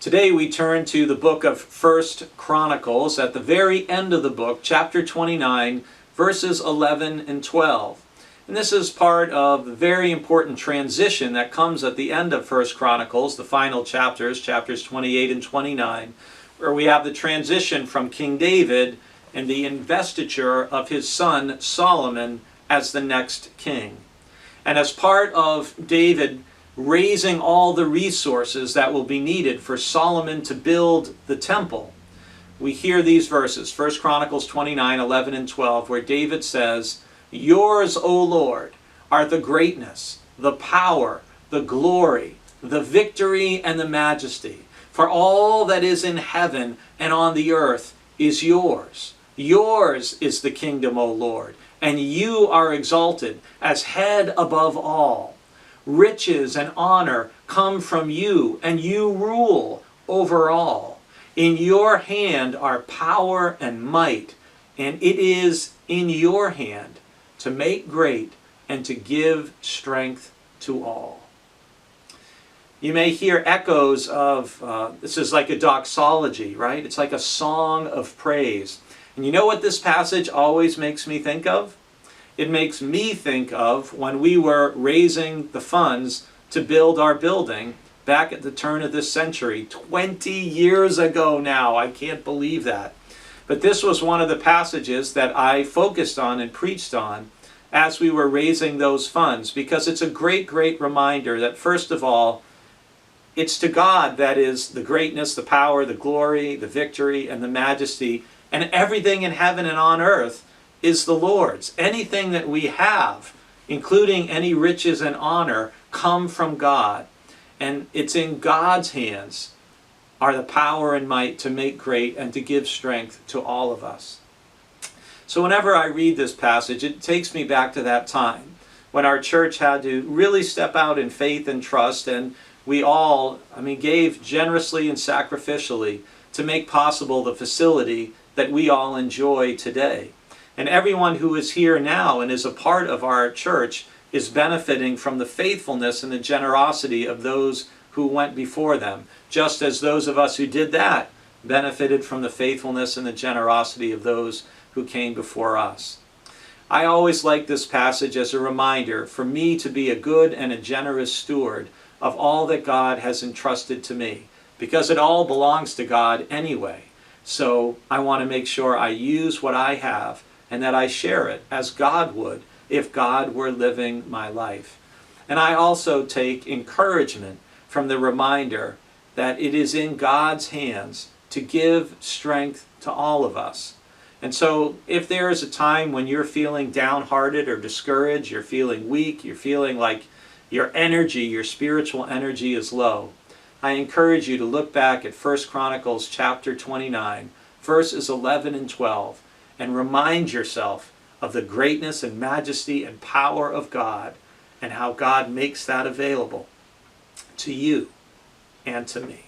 Today we turn to the book of 1 Chronicles at the very end of the book, chapter 29, verses 11 and 12. And this is part of the very important transition that comes at the end of 1 Chronicles, the final chapters, chapters 28 and 29, where we have the transition from King David and the investiture of his son Solomon as the next king. And as part of David raising all the resources that will be needed for Solomon to build the temple, we hear these verses, 1 Chronicles 29, 11 and 12, where David says, "Yours, O Lord, are the greatness, the power, the glory, the victory, and the majesty. For all that is in heaven and on the earth is yours. Yours is the kingdom, O Lord, and you are exalted as head above all. Riches and honor come from you, and you rule over all. In your hand are power and might, and it is in your hand to make great and to give strength to all." You may hear echoes of, this is like a doxology, right? It's like a song of praise. And you know what this passage always makes me think of? It makes me think of when we were raising the funds to build our building back at the turn of this century, 20 years ago now. I can't believe that. But this was one of the passages that I focused on and preached on as we were raising those funds, because it's a great, great reminder that, first of all, it's to God that is the greatness, the power, the glory, the victory, and the majesty, and everything in heaven and on earth is the Lord's. Anything that we have, including any riches and honor, come from God. And it's in God's hands are the power and might to make great and to give strength to all of us. So whenever I read this passage, it takes me back to that time when our church had to really step out in faith and trust, and we all, gave generously and sacrificially to make possible the facility that we all enjoy today. And everyone who is here now and is a part of our church is benefiting from the faithfulness and the generosity of those who went before them, just as those of us who did that benefited from the faithfulness and the generosity of those who came before us. I always like this passage as a reminder for me to be a good and a generous steward of all that God has entrusted to me, because it all belongs to God anyway. So I want to make sure I use what I have and that I share it as God would if God were living my life. And I also take encouragement from the reminder that it is in God's hands to give strength to all of us. And so if there is a time when you're feeling downhearted or discouraged, you're feeling weak, you're feeling like your energy, your spiritual energy is low, I encourage you to look back at 1 Chronicles chapter 29, verses 11 and 12, and remind yourself of the greatness and majesty and power of God and how God makes that available to you and to me.